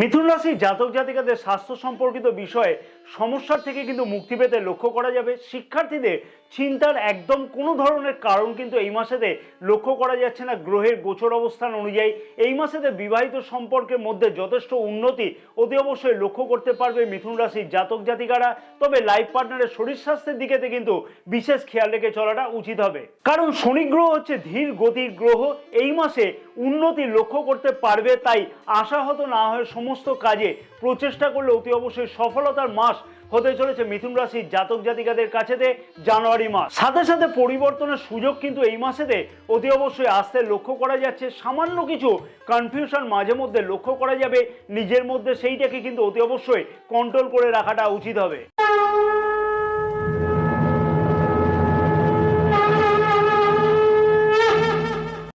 মিথুন রাশির জাতক জাতিকাদের স্বাস্থ্য সম্পর্কিত বিষয়ে সমস্যার থেকে কিন্তু মুক্তি পেতে লক্ষ্য করা যাবে। শিক্ষার্থীদের চিন্তার একদম কোনো ধরনের কারণ কিন্তু এই মাসেতে লক্ষ্য করা যাচ্ছে না। গ্রহের গোচর অবস্থান অনুযায়ী এই মাসেতে বিবাহিত সম্পর্কের মধ্যে যথেষ্ট উন্নতি অতি অবশ্যই লক্ষ্য করতে পারবে মিথুন রাশির জাতক জাতিকারা। তবে লাইফ পার্টনারের শরীর স্বাস্থ্যের দিকেতে কিন্তু বিশেষ খেয়াল রেখে চলাটা উচিত হবে, কারণ শনি গ্রহ হচ্ছে ধীর গতির গ্রহ। এই মাসে উন্নতি লক্ষ্য করতে পারবে, তাই আশাহত না হয়ে সমস্ত কাজে প্রচেষ্টা করলে অতি অবশ্যই সফলতার মাস হতে চলেছে মিথুন রাশির জাতক জাতিকাদের কাছেতে জানুয়ারি মাস। সাথে সাথে পরিবর্তনের সুযোগ কিন্তু এই মাসেতে অতি অবশ্যই আসতে লক্ষ্য করা যাচ্ছে। সামান্য কিছু কনফিউশন মাঝে মধ্যে লক্ষ্য করা যাবে নিজের মধ্যে, সেইটাকে কিন্তু অতি অবশ্যই কন্ট্রোল করে রাখাটা উচিত হবে।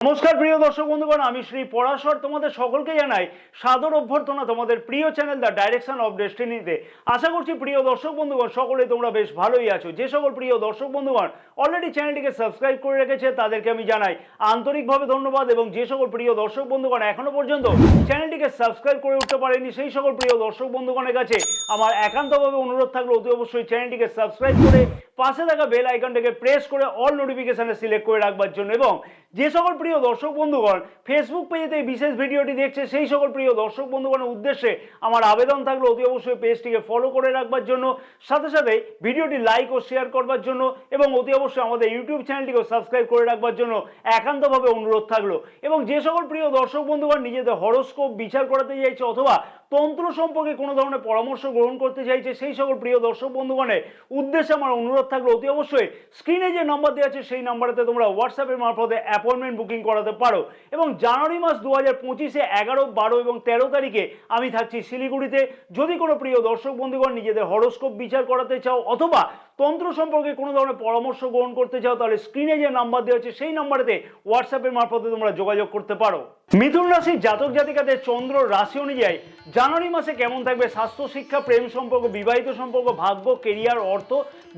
নমস্কার প্রিয় দর্শক বন্ধুগণ, আমি শ্রী পরাশর তোমাদের সকলকে জানাই সাদর অভ্যর্থনা তোমাদের প্রিয় চ্যানেল দ্য ডাইরেকশন অফ ডেস্টিনিতে। আশা করছি প্রিয় দর্শক বন্ধুগণ সকলেই তোমরা বেশ ভালোই আছো। যে সকল প্রিয় দর্শক বন্ধুগণ অলরেডি চ্যানেলটিকে সাবস্ক্রাইব করে রেখেছে তাদেরকে আমি জানাই আন্তরিকভাবে ধন্যবাদ, এবং যে সকল প্রিয় দর্শক বন্ধুগণ এখনো পর্যন্ত চ্যানেলটিকে সাবস্ক্রাইব করে উঠতে পারেনি সেই সকল প্রিয় দর্শক বন্ধুগণের কাছে আমার একান্তভাবে অনুরোধ থাকলে অতি অবশ্যই চ্যানেলটিকে সাবস্ক্রাইব করে পাশে থাকা বেল আইকনটাকে প্রেস করে অল নোটিফিকেশনে সিলেক্ট করে রাখবার জন্য, এবং যে সকল প্রিয় দর্শক বন্ধুগণ ফেসবুক পেজেতে এই বিশেষ ভিডিওটি দেখছে সেই সকল প্রিয় দর্শক বন্ধুগণের উদ্দেশ্যে আমার আবেদন থাকলো অতি অবশ্যই পেজটিকে ফলো করে রাখবার জন্য, সাথে সাথে ভিডিওটি লাইক ও শেয়ার করবার জন্য, এবং অতি অবশ্যই আমাদের ইউটিউব চ্যানেলটিকেও সাবস্ক্রাইব করে রাখবার জন্য একান্তভাবে অনুরোধ থাকলো। এবং যে সকল প্রিয় দর্শক বন্ধুগণ নিজেদের হরোস্কোপ বিচার করাতে চাইছে অথবা তন্ত্র সম্পর্কে কোনো ধরনের পরামর্শ গ্রহণ করতে চাইছে সেই সকল প্রিয় দর্শক বন্ধুগণের উদ্দেশ্যে আমার অনুরোধ থাকলো অতি অবশ্যই স্ক্রিনে যে নাম্বার দেওয়া আছে সেই নাম্বারেতে তোমরা হোয়াটসঅ্যাপের মারফতে অ্যাপয়েন্টমেন্ট বুকিং করাতে পারো। এবং জানুয়ারি মাস 2025-এ 11, 12 এবং 13 তারিখে আমি থাকছি শিলিগুড়িতে। যদি কোনো প্রিয় দর্শক বন্ধুগণ নিজেদের হরোস্কোপ বিচার করাতে চাও অথবা তন্ত্র সম্পর্কে কোনো ধরনের পরামর্শ গ্রহণ করতে চাও তাহলে স্ক্রিনে যে নাম্বার দেওয়া আছে সেই নাম্বারেতে হোয়াটসঅ্যাপের মারফতে তোমরা যোগাযোগ করতে পারো। মিথুন রাশির জাতক জাতিকাদের চন্দ্র রাশি অনুযায়ী জানুয়ারি মাসে কেমন থাকবে স্বাস্থ্য, শিক্ষা, প্রেম সম্পর্ক, বিবাহিত সম্পর্ক, ভাগ্য, কেরিয়ার, অর্থ,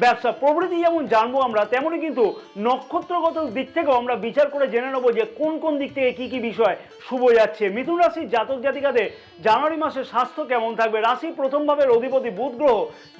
ব্যবসা প্রভৃতি যেমন জানবো আমরা, তেমনই কিন্তু নক্ষত্রগত দিক থেকেও আমরা বিচার করে জেনে নেবো যে কোন কোন দিক থেকে কি কি বিষয় শুভ যাচ্ছে। মিথুন রাশির জাতক জাতিকাদের জানুয়ারি মাসে স্বাস্থ্য কেমন থাকবে? রাশির প্রথম ভাবের অধিপতি বুধ গ্রহ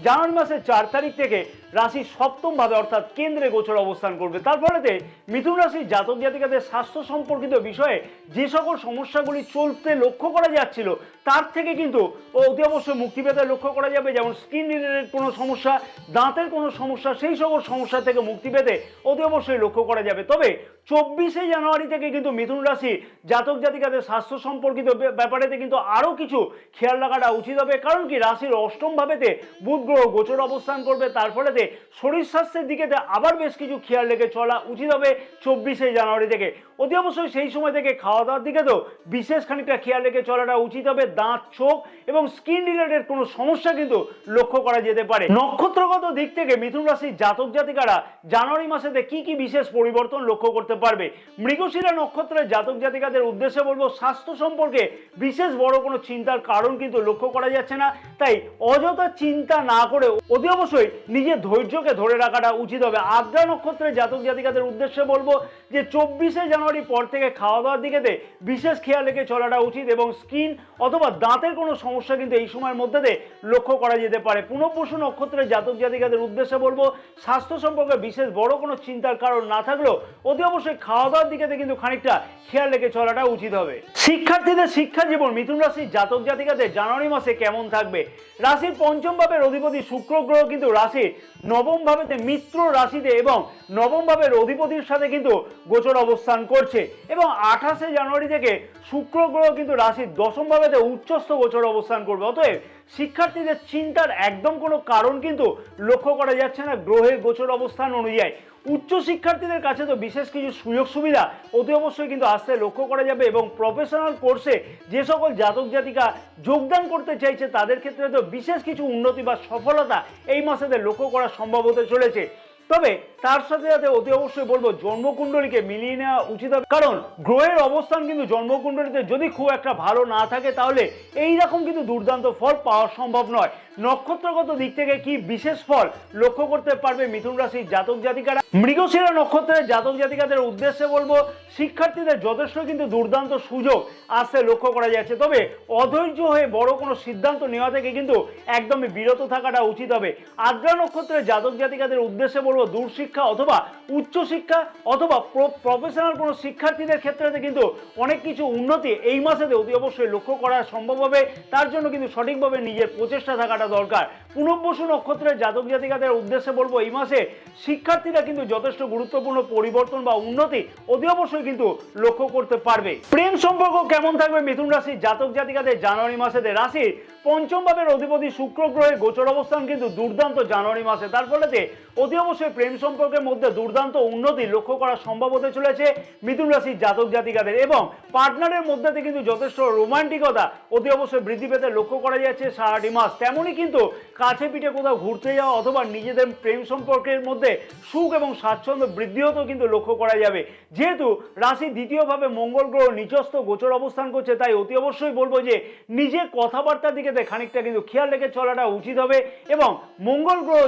জানুয়ারি মাসের 4 তারিখ থেকে রাশির সপ্তম ভাবে অর্থাৎ কেন্দ্রে গোচর অবস্থান করবে। তার ফলেতে মিথুন রাশির জাতক জাতিকাদের স্বাস্থ্য সম্পর্কিত বিষয়ে যে সকল সমস্যাগুলি চলতে লক্ষ্য করা যাচ্ছিল তার থেকে কিন্তু অতি অবশ্যই মুক্তি পেতে লক্ষ্য করা যাবে। যেমন স্কিন রিলেটেড কোনো সমস্যা, দাঁতের কোনো সমস্যা, সেই সকল সমস্যা থেকে মুক্তি পেতে অতি অবশ্যই লক্ষ্য করা যাবে। তবে 24শে জানুয়ারি থেকে কিন্তু মিথুন রাশি জাতক জাতিকাদের স্বাস্থ্য সম্পর্কিত ব্যাপারেতে কিন্তু আরও কিছু খেয়াল রাখাটা উচিত হবে, কারণ কি রাশির অষ্টম ভাবেতে বুধ গ্রহ গোচর অবস্থান করবে। তার ফলেতে শরীর স্বাস্থ্যের দিকে আবার বেশ কিছু খেয়াল রেখে চলা উচিত হবে 24শে জানুয়ারি থেকে। অতি অবশ্যই সেই সময় থেকে খাওয়া দাওয়ার দিকে তো বিশেষ খানিকটা খেয়াল রেখে চলাটা উচিত হবে। দাঁত, চোখ এবং স্কিন রিলেটেড কোনো সমস্যা কিন্তু লক্ষ্য করা যেতে পারে। নক্ষত্রগত দিক থেকে মিথুন রাশির জাতক জাতিকারা জানুয়ারি মাসেতে কি কি বিশেষ পরিবর্তন লক্ষ্য করতে পারবে? মৃগশিরা নক্ষত্রের জাতক জাতিকাদের উদ্দেশ্যে বলবো স্বাস্থ্য সম্পর্কে বিশেষ বড় কোনো চিন্তার কারণ কিন্তু লক্ষ্য করা যাচ্ছে না, তাই অযথা চিন্তা না করে অতি অবশ্যই নিজের ধৈর্যকে ধরে রাখাটা উচিত হবে। আদ্রা নক্ষত্রের জাতক জাতিকাদের উদ্দেশ্যে বলবো যে 24শে জানুয়ারি পর থেকে খাওয়া দাওয়ার দিকেতে বিশেষ খেয়াল রেখে চলাটা উচিত, এবং স্কিন অথবা দাঁতের কোনো সমস্যা কিন্তু এই সময়ের মধ্যে লক্ষ্য করা যেতে পারে। পুনঃবসু নক্ষত্রের জাতক জাতিকাদের উদ্দেশ্যে বলবো স্বাস্থ্য সম্পর্কে বিশেষ বড় কোনো চিন্তার কারণ না থাকলেও অতি অবশ্যই খাওয়া দাওয়ার দিকেতে কিন্তু খানিকটা খেয়াল রেখে চলাটা উচিত হবে। শিক্ষার্থীদের শিক্ষা জীবন মিথুন রাশির জাতক জাতিকাদের জানুয়ারি মাসে কেমন থাকবে? রাশির পঞ্চম ভাবের অধিপতি শুক্র গ্রহ কিন্তু রাশির নবম ভাবেতে মিত্র রাশিতে এবং নবম ভাবের অধিপতির সাথে কিন্তু গোচর অবস্থান করছে, এবং 28শে জানুয়ারি থেকে শুক্র গ্রহ কিন্তু রাশির দশম ভাবেতে উচ্চস্থ গোচর অবস্থান করবে। অতএব শিক্ষার্থীদের চিন্তার একদম কোনো কারণ কিন্তু লক্ষ্য করা যাচ্ছে না গ্রহের গোচর অবস্থান অনুযায়ী। উচ্চ শিক্ষার্থীদের কাছে তো বিশেষ কিছু সুযোগ সুবিধা অতি অবশ্যই কিন্তু আসতে লক্ষ্য করা যাবে, এবং প্রফেশনাল কোর্সে যে সকল জাতক জাতিকা যোগদান করতে চাইছে তাদের ক্ষেত্রে তো বিশেষ কিছু উন্নতি বা সফলতা এই মাসেতে লক্ষ্য করা সম্ভব হতে চলেছে। তবে তার সাথে সাথে অতি অবশ্যই বলবো জন্মকুণ্ডলীকে মিলিয়ে নেওয়া উচিত হবে, কারণ গ্রহের অবস্থান কিন্তু জন্মকুণ্ডলীতে যদি খুব একটা ভালো না থাকে তাহলে এই রকম কিন্তু দুর্দান্ত ফল পাওয়া সম্ভব নয়। নক্ষত্রগত দিক থেকে কি বিশেষ ফল লক্ষ্য করতে পারবে মিথুন রাশির জাতক জাতিকারা? মৃগশিরা নক্ষত্রের জাতক জাতিকাদের উদ্দেশ্যে বলবো শিক্ষার্থীদের যথেষ্ট কিন্তু দুর্দান্ত সুযোগ আসতে লক্ষ্য করা যাচ্ছে, তবে অধৈর্য হয়ে বড় কোনো সিদ্ধান্ত নেওয়া থেকে কিন্তু একদমই বিরত থাকাটা উচিত হবে। আদ্রা নক্ষত্রের জাতক জাতিকাদের উদ্দেশ্যে বলবো দূরশিক্ষা অথবা উচ্চশিক্ষা অথবা প্রফেশনাল কোনো শিক্ষার্থীদের ক্ষেত্রে কিন্তু অনেক কিছু উন্নতি এই মাসেতে অতি অবশ্যই লক্ষ্য করা সম্ভব হবে। তার জন্য কিন্তু সঠিকভাবে নিজের প্রচেষ্টা থাকাটা দরকার। পুনর্বসু নক্ষত্রের জাতক জাতিকাদের উদ্দেশ্যে বলবো এই মাসে শিক্ষার্থীরা কিন্তু যথেষ্ট গুরুত্বপূর্ণ পরিবর্তন বা উন্নতি অতি অবশ্যই কিন্তু লক্ষ্য করতে পারবে। প্রেম সম্পর্ক কেমন থাকবে মিথুন রাশির জাতক জাতিকাদের জানুয়ারি মাসেতে? রাশির পঞ্চম ভাবের অধিপতি শুক্র গ্রহের গোচর অবস্থান কিন্তু দুর্দান্ত জানুয়ারি মাসে, তার ফলেতে অতি অবশ্যই প্রেম সম্পর্কের মধ্যে দুর্দান্ত উন্নতি লক্ষ্য করা সম্ভব হতে চলেছে মিথুন রাশির জাতক জাতিকাদের, এবং পার্টনারের মধ্যে কিন্তু যথেষ্ট রোমান্টিকতা অতি অবশ্যই বৃদ্ধি পেতে লক্ষ্য করা যাচ্ছে সারাটি মাস। তেমনই কিন্তু কাছে পিঠে কোথাও ঘুরতে যাওয়া অথবা নিজেদের প্রেম সম্পর্কের মধ্যে সুখ এবং স্বাচ্ছন্দ্য বৃদ্ধি হতেও কিন্তু লক্ষ্য করা যাবে। যেহেতু রাশির দ্বিতীয়ভাবে মঙ্গল গ্রহ নিজস্ব গোচর অবস্থান করছে, তাই অতি অবশ্যই বলবো যে নিজের কথাবার্তার দিকে খানিকটা কিন্তু খেয়াল রেখে চলাটা উচিত হবে। এবং মঙ্গল গ্রহ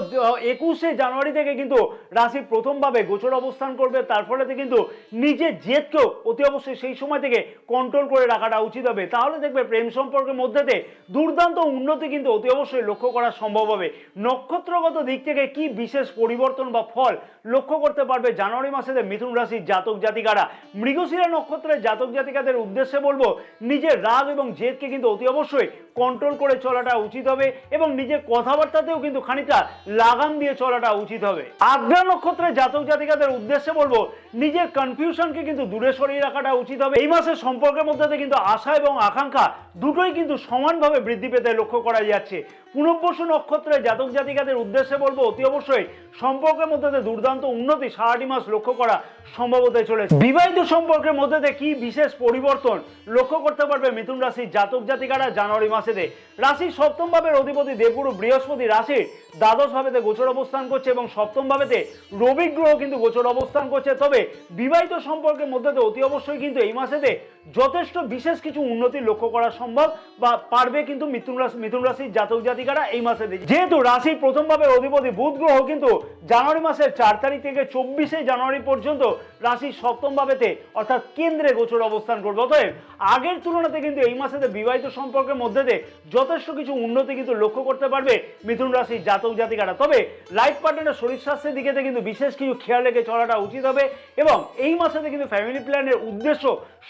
21শে জানুয়ারি থেকে কিন্তু রাশির প্রথমভাবে গোচর অবস্থান করবে, তার ফলে কিন্তু নিজের জেদকেও অতি অবশ্যই সেই সময় থেকে কন্ট্রোল করে রাখাটা উচিত হবে। তাহলে দেখবে প্রেম সম্পর্কের মধ্যে দুর্দান্ত উন্নতি কিন্তু অতি অবশ্যই লক্ষ্য করা সম্ভব হবে। নক্ষত্রগত দিক থেকে কি বিশেষ পরিবর্তন বা ফল লক্ষ্য করতে পারবে জানুয়ারি মাসে মিথুন রাশির জাতক জাতিকারা? মৃগশিরা নক্ষত্রের জাতক জাতিকাদের উদ্দেশ্যে বলবো নিজের রাগ এবং জেদকে কিন্তু অতি অবশ্যই কন্ট্রোল করে চলাটা উচিত হবে এবং নিজের কথাবার্তাতেও কিন্তু খানিকটা লাগাম দিয়ে চলাটা উচিত হবে। আদ্রা নক্ষত্রের জাতক জাতিকাদের উদ্দেশ্যে বলবো নিজের কনফিউশনকে কিন্তু দূরে সরিয়ে রাখাটা উচিত হবে। এই মাসের সম্পর্কের মধ্যে কিন্তু আশা এবং আকাঙ্ক্ষা দুটোই কিন্তু সমানভাবে বৃদ্ধি পেতে লক্ষ্য করা যাচ্ছে। পুনর্বসু নক্ষত্রের জাতক জাতিকাদের উদ্দেশ্যে বলবো অতি অবশ্যই সম্পর্কের মধ্যে দুর্দান্ত উন্নতি সারাটি মাস লক্ষ্য করা সম্ভব হতে চলেছে। বিবাহিত সম্পর্কের মধ্যে কি বিশেষ পরিবর্তন লক্ষ্য করতে পারবে মিথুন রাশির জাতক জাতিকারা জানুয়ারি মাসেতে? রাশির সপ্তম ভাবের অধিপতি দেবগুরু বৃহস্পতি রাশির দ্বাদশ ভাবেতে গোচর অবস্থান করছে এবং সপ্তম ভাবেতে রবি গ্রহ কিন্তু গোচর অবস্থান করছে, তবে বিবাহিত সম্পর্কের মধ্যে অতি অবশ্যই কিন্তু এই মাসেতে যথেষ্ট বিশেষ কিছু উন্নতি লক্ষ্য করা সম্ভব বা পারবে কিন্তু মিথুন রাশির জাতক জাতিকারা এই মাসে। যেহেতু রাশির প্রথম ভাবের অধিপতি বুধ গ্রহ কিন্তু জানুয়ারি মাসের 4 তারিখ থেকে 24শে জানুয়ারি পর্যন্ত রাশির সপ্তম ভাবেতে অর্থাৎ কেন্দ্রে গোচর অবস্থান করবে, অতএব আগের তুলনাতে কিন্তু এই মাসেতে বিবাহিত সম্পর্কের মধ্যে যথেষ্ট কিছু উন্নতি কিন্তু লক্ষ্য করতে পারবে মিথুন রাশির জাতক জাতিকারা। তবে লাইফ পার্টনারের শরীর স্বাস্থ্যের দিকে কিন্তু বিশেষ কিছু খেয়াল রেখে চলাটা উচিত হবে এবং এই মাসেতে কিন্তু ফ্যামিলি প্ল্যানের উদ্দেশ্য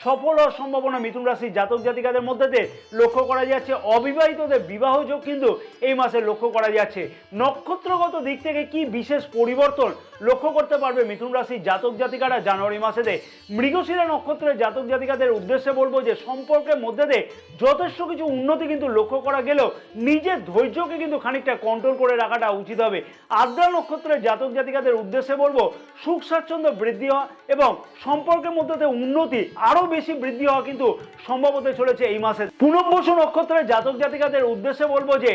সফল হওয়ার সম্ভাবনা মিথুন রাশির জাতক জাতিকাদের মধ্যে লক্ষ্য করা যাচ্ছে। অবিবাহিতদের বিবাহ যোগ কিন্তু এই মাসে লক্ষ্য করা যাচ্ছে। নক্ষত্রগত দিক থেকে কি বিশেষ পরিবর্তন লক্ষ্য করতে পারবে মিথুন রাশির জাতক জাতিকারা জানুয়ারি মাসেতে? মৃগশিরা নক্ষত্রের জাতক জাতিকাদের উদ্দেশ্যে বলবো যে সম্পর্কের মধ্যে যথেষ্ট কিছু উন্নতি কিন্তু লক্ষ্য করা গেলেও নিজের ধৈর্যকে কিন্তু খানিকটা কন্ট্রোল করে রাখাটা উচিত হবে। আদ্রা নক্ষত্রের জাতক জাতিকাদের উদ্দেশ্যে বলবো সুখ স্বাচ্ছন্দ্য বৃদ্ধি হওয়া এবং সম্পর্কের মধ্যে উন্নতি আরো বেশি বৃদ্ধি হওয়া কিন্তু সম্ভব হতে চলেছে এই মাসে। পুনর্বসু নক্ষত্রের জাতক জাতিকাদের উদ্দেশ্যে বলবো যে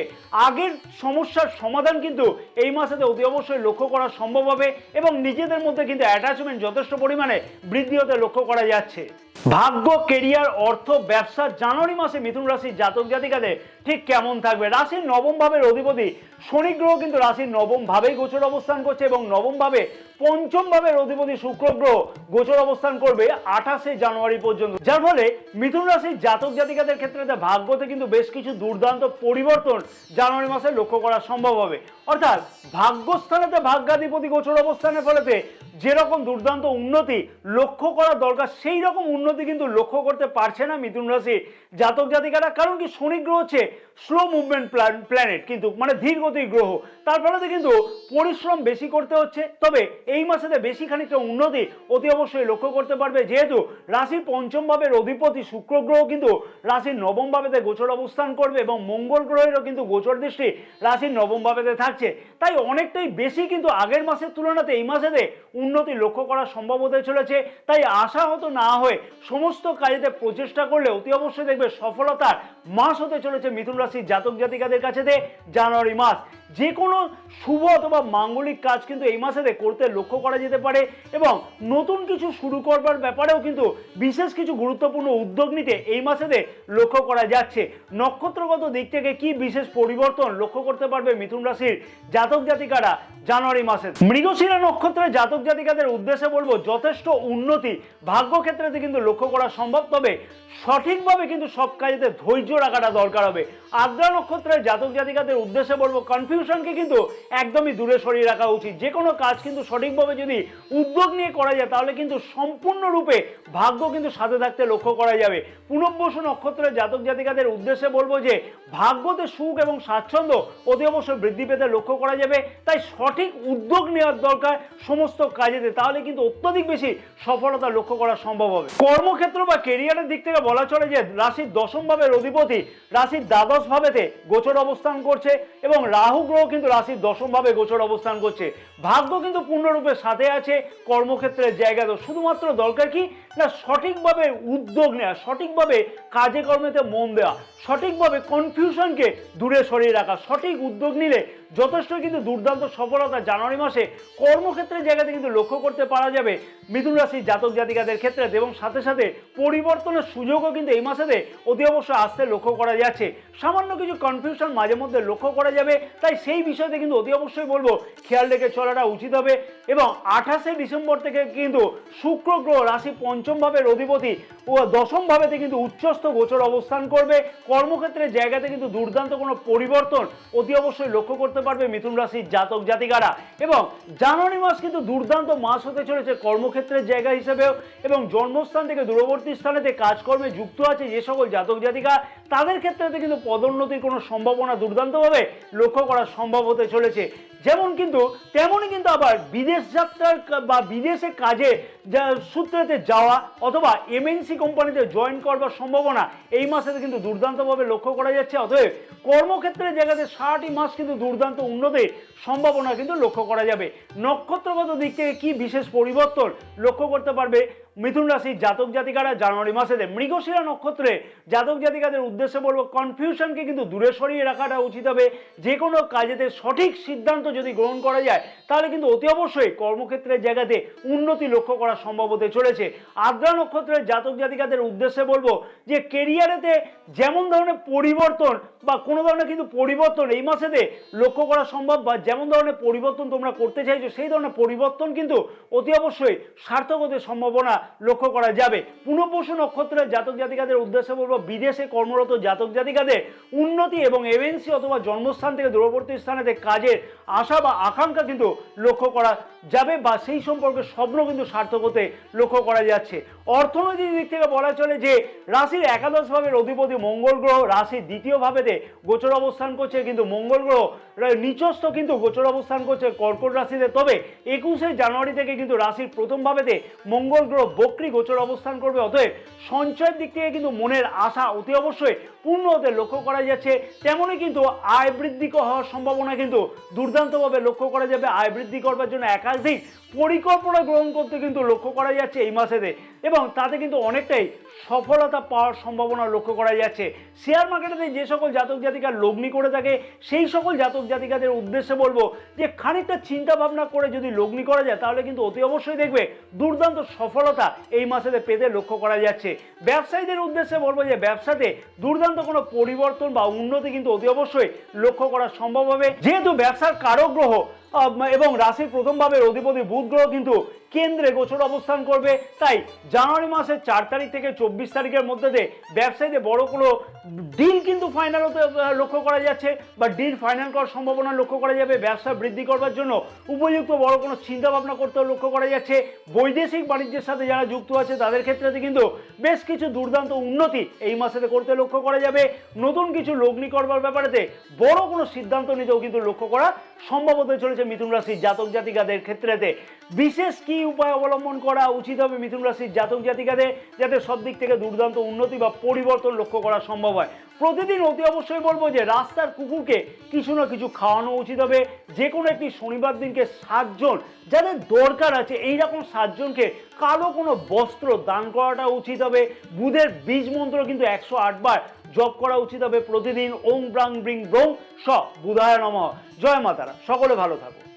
আগের সমস্যার সমাধান কিন্তু এই মাসেতে অতি অবশ্যই লক্ষ্য করা সম্ভব হবে এবং নিজেদের মধ্যে কিন্তু অ্যাটাচমেন্ট যথেষ্ট পরিমাণে বৃদ্ধি হতে লক্ষ্য করা যাচ্ছে। ভাগ্য, কেরিয়ার, অর্থ, ব্যবসা জানুয়ারি মাসে মিথুন রাশির জাতক জাতিকাদের ঠিক কেমন থাকবে? রাশির নবম ভাবের অধিপতি শনি গ্রহ কিন্তু রাশির নবম ভাবেই গোচর অবস্থান করছে এবং নবম ভাবে পঞ্চম ভাবের অধিপতি শুক্র গ্রহ গোচর অবস্থান করবে 28শে জানুয়ারি পর্যন্ত, যার ফলে মিথুন রাশির জাতক জাতিকাদের ক্ষেত্রে ভাগ্যতে কিন্তু বেশ কিছু দুর্দান্ত পরিবর্তন জানুয়ারি মাসে লক্ষ্য করা সম্ভব হবে। অর্থাৎ ভাগ্যস্থানেতে ভাগ্যাধিপতি গোচর অবস্থানের ফলেতে যেরকম দুর্দান্ত উন্নতি লক্ষ্য করা দরকার সেই রকম উন্নতি কিন্তু লক্ষ্য করতে পারছে না মিথুন রাশি জাতক জাতিকারা। কারণ কি শনি গ্রহ হচ্ছে স্লো মুভমেন্ট প্ল্যানেট, কিন্তু মানে ধীর গতির গ্রহ, তার ফলে কিন্তু পরিশ্রম বেশি করতে হচ্ছে। তবে এই মাসেতে বেশি খানিকটা উন্নতি অতি অবশ্যই লক্ষ্য করতে পারবে, যেহেতু রাশির পঞ্চম ভাবের অধিপতি শুক্র গ্রহ কিন্তু রাশির নবম ভাবেতে গোচর অবস্থান করবে এবং মঙ্গল গ্রহেরও কিন্তু গোচর দৃষ্টি রাশির নবম ভাবেতে থাকছে। তাই অনেকটাই বেশি কিন্তু আগের মাসের তুলনাতে এই মাসেতে উন্নতি লক্ষ্য করা সম্ভব হতে চলেছে। তাই আশাহত না হয়ে সমস্ত কাজেতে প্রচেষ্টা করলে অতি অবশ্যই দেখবে সফলতার মাস হতে চলেছে মিথুন রাশির জাতক জাতিকাদের কাছে জানুয়ারি মাস। যে কোনো শুভ অথবা মাঙ্গলিক কাজ কিন্তু এই মাসেতে করতে লক্ষ্য করা যেতে পারে এবং নতুন কিছু শুরু করবার ব্যাপারেও কিন্তু বিশেষ কিছু গুরুত্বপূর্ণ উদ্যোগ নিতে এই মাসেতে লক্ষ্য করা যাচ্ছে। নক্ষত্রগত দিক থেকে কি বিশেষ পরিবর্তন লক্ষ্য করতে পারবে মিথুন রাশির জাতক জাতিকারা জানুয়ারি মাসে? মৃগশিরা নক্ষত্রের জাতক জাতিকাদের উদ্দেশ্যে বলবো, যথেষ্ট উন্নতি ভাগ্য ক্ষেত্রে কিন্তু লক্ষ্য করা সম্ভব, তবে সঠিকভাবে কিন্তু সব কাজেতে ধৈর্য রাখাটা দরকার হবে। আদ্রা নক্ষত্রের জাতক জাতিকাদের উদ্দেশ্যে বলবো, কনফিউশনকে কিন্তু একদমই দূরে সরিয়ে রাখা উচিত। যে কোনো কাজ কিন্তু সঠিকভাবে যদি উদ্যোগ নিয়ে করা যায় তাহলে কিন্তু সম্পূর্ণরূপে ভাগ্য কিন্তু সাথে থাকতে লক্ষ্য করা যাবে। পুনর্বসু নক্ষত্রের জাতক জাতিকাদের উদ্দেশ্যে বলবো যে ভাগ্যতে সুখ এবং স্বাচ্ছন্দ্য অতি অবশ্যই বৃদ্ধি পেতে লক্ষ্য করা যাবে, তাই সঠিক উদ্যোগ নেওয়ার দরকার সমস্ত কাজেতে, তাহলে কিন্তু অত্যধিক বেশি সফলতা লক্ষ্য করা সম্ভব হবে। কর্মক্ষেত্র বা কেরিয়ারের দিক থেকে বলা চলে যে রাশির দশম ভাবের অধিপতি রাশির দ্বাদশ ভাবেতে গোচর অবস্থান করছে এবং রাহু গ্রহ কিন্তু রাশির দশম ভাবে গোচর অবস্থান করছে। ভাগ্য কিন্তু পূর্ণরূপে সাথে আছে কর্মক্ষেত্রের জায়গাতে, শুধুমাত্র দরকার কি না সঠিকভাবে উদ্যোগ নেওয়া, সঠিকভাবে কাজে কর্মেতে মন দেওয়া, সঠিকভাবে কনফিউশনকে দূরে সরিয়ে রাখা। সঠিক উদ্যোগ নিলে যথেষ্ট কিন্তু দুর্দান্ত সফলতা জানুয়ারি মাসে কর্মক্ষেত্রের জায়গাতে কিন্তু লক্ষ্য করতে পারা যাবে মিথুন রাশির জাতক জাতিকাদের ক্ষেত্রে, এবং সাথে সাথে পরিবর্তনের সুযোগও কিন্তু এই মাসেতে অতি অবশ্যই আসতে লক্ষ্য করা যাচ্ছে। সামান্য কিছু কনফিউশন মাঝে মধ্যে লক্ষ্য করা যাবে, তাই সেই বিষয়তে কিন্তু অতি অবশ্যই বলবো খেয়াল রেখে চলাটা উচিত হবে। এবং 28শে ডিসেম্বর থেকে কিন্তু শুক্র গ্রহ রাশি পঞ্চম ভাবের অধিপতি ও দশম ভাবেতে কিন্তু উচ্চস্থ গোচর অবস্থান করবে। কর্মক্ষেত্রের জায়গাতে কিন্তু দুর্দান্ত কোনো পরিবর্তন অতি অবশ্যই লক্ষ্য করতে পারবে মিথুন রাশির জাতক জাতিকারা। এবং জানুয়ারি মাস কিন্তু দুর্দান্ত মাস হতে চলেছে কর্মক্ষেত্রের জায়গা হিসেবেও, এবং জন্মস্থান থেকে দূরবর্তী স্থানেতে কাজকর্মে যুক্ত আছে যে সকল জাতক জাতিকা তাদের ক্ষেত্রে কিন্তু পদোন্নতির কোনো সম্ভাবনা দুর্দান্তভাবে লক্ষ্য করা সম্ভব হতে চলেছে। যেমন কিন্তু তেমনই কিন্তু আবার বিদেশ যাত্রার বা বিদেশে কাজে সূত্রেতে যাওয়া অথবা এমএনসি কোম্পানিতে জয়েন করবার সম্ভাবনা এই মাসে কিন্তু দুর্দান্তভাবে লক্ষ্য করা যাচ্ছে। অতএব কর্মক্ষেত্রের জায়গাতে সারাটি মাস কিন্তু দুর্দান্ত উন্নতির সম্ভাবনা কিন্তু লক্ষ্য করা যাবে। নক্ষত্রগত দিক থেকে কি বিশেষ পরিবর্তন লক্ষ্য করতে পারবে মিথুন রাশির জাতক জাতিকারা জানুয়ারি মাসেতে? মৃগশিরা নক্ষত্রে জাতক জাতিকাদের উদ্দেশ্যে বলবো, কনফিউশনকে কিন্তু দূরে সরিয়ে রাখাটা উচিত হবে। যে কোনো কাজেতে সঠিক সিদ্ধান্ত যদি গ্রহণ করা যায় তাহলে কিন্তু অতি অবশ্যই কর্মক্ষেত্রের জায়গাতে উন্নতি লক্ষ্য করা সম্ভব হতে চলেছে। আদ্রা নক্ষত্রের জাতক জাতিকাদের উদ্দেশ্যে বলবো যে কেরিয়ারেতে যেমন ধরনের পরিবর্তন বা কোনো ধরনের কিন্তু পরিবর্তন এই মাসেতে লক্ষ্য করা সম্ভব, বা যেমন ধরনের পরিবর্তন তোমরা করতে চাইছো সেই ধরনের পরিবর্তন কিন্তু অতি অবশ্যই সার্থক হতে সম্ভাবনা লক্ষ্য করা যাবে। পুনর্বসু নক্ষত্রের জাতক জাতিকাদের উদ্দেশ্যে বলবো, বিদেশে কর্মরত জাতক জাতিকাদের উন্নতি এবং এমএনসি অথবা জন্মস্থান থেকে দূরবর্তী স্থানেতে কাজের আশা বা আকাঙ্ক্ষা কিন্তু লক্ষ্য করা যাবে, বা সেই সম্পর্কে স্বপ্ন কিন্তু সার্থক হতে লক্ষ্য করা যাচ্ছে। অর্থনৈতিক দিক থেকে বলা চলে যে রাশির একাদশ ভাবের অধিপতি মঙ্গল গ্রহ রাশির দ্বিতীয় ভাবেতে গোচর অবস্থান করছে, কিন্তু মঙ্গল গ্রহ নিচস্থ কিন্তু গোচর অবস্থান করছে কর্কট রাশিতে। তবে 21শে জানুয়ারি থেকে কিন্তু রাশির প্রথম ভাবেতে মঙ্গল গ্রহ বক্রী গোচর অবস্থান করবে। অতএব সঞ্চয়ের দিক থেকে কিন্তু মনের আশা অতি অবশ্যই পূর্ণ হতে লক্ষ্য করা যাচ্ছে। তেমনই কিন্তু আয় বৃদ্ধি হওয়ার সম্ভাবনা কিন্তু দুর্দান্তভাবে লক্ষ্য করা যাবে। আয় বৃদ্ধি করবার জন্য একাধিক পরিকল্পনা গ্রহণ করতে কিন্তু লক্ষ্য করা যাচ্ছে এই মাসেতে, এবং তাতে কিন্তু অনেকটাই সফলতা পাওয়ার সম্ভাবনা লক্ষ্য করা যাচ্ছে। শেয়ার মার্কেটে যে সকল জাতক জাতিকা লগ্নি করে থাকে সেই সকল জাতক জাতিকাদের উদ্দেশ্যে বলবো যে খানিকটা চিন্তা ভাবনা করে যদি লগ্নি করা যায় তাহলে কিন্তু অতি অবশ্যই দেখবে দুর্দান্ত সফলতা এই মাসেতে পেতে লক্ষ্য করা যাচ্ছে। ব্যবসায়ীদের উদ্দেশ্যে বলবো যে ব্যবসাতে দুর্দান্ত কোনো পরিবর্তন বা উন্নতি কিন্তু অতি অবশ্যই লক্ষ্য করা সম্ভব হবে, যেহেতু ব্যবসার কারক গ্রহ এবং রাশির প্রথম ভাবের অধিপতি বুধ গ্রহ কিন্তু কেন্দ্রে গোচর অবস্থান করবে। তাই জানুয়ারি মাসের 4 তারিখ থেকে 24 তারিখের মধ্যে ব্যবসায়ীদের বড় কোনো ডিল কিন্তু ফাইনাল হতে লক্ষ্য করা যাচ্ছে, বা ডিল ফাইনাল করার সম্ভাবনা লক্ষ্য করা যাবে। ব্যবসা বৃদ্ধি করবার জন্য উপযুক্ত বড় কোনো চিন্তা ভাবনা করতে লক্ষ্য করা যাচ্ছে। বৈদেশিক বাণিজ্যের সাথে যারা যুক্ত আছে তাদের ক্ষেত্রে কিন্তু বেশ কিছু দুর্দান্ত উন্নতি এই মাসেতে করতে লক্ষ্য করা যাবে। নতুন কিছু লগ্নি করবার ব্যাপারেতে বড় কোনো সিদ্ধান্ত নিতেও কিন্তু লক্ষ্য করা সম্ভব হতে চলেছে মিথুন রাশির জাতক জাতিকাদের ক্ষেত্রেতে। বিশেষ কি উপায় অবলম্বন করা উচিত হবে মিথুন রাশির জাতক জাতিকাদের যাতে সব দিক থেকে দুর্দান্ত উন্নতি বা পরিবর্তন লক্ষ্য করা সম্ভব হয়? প্রতিদিন অতি অবশ্যই বলবো যে রাস্তার কুকুরকে কিছু না কিছু খাওয়ানো উচিত হবে। যে কোনো একটি শনিবার দিনকে 7 জন যাদের দরকার আছে এইরকম 7 জনকে কালো কোনো বস্ত্র দান করাটা উচিত হবে। বুধের বীজ মন্ত্র কিন্তু 108 বার জপ করা উচিত হবে প্রতিদিন ওং ব্রাং ব্রিং ব্রং স বুধায় নমঃ। জয় মাতারা, সকলে ভালো থাকো।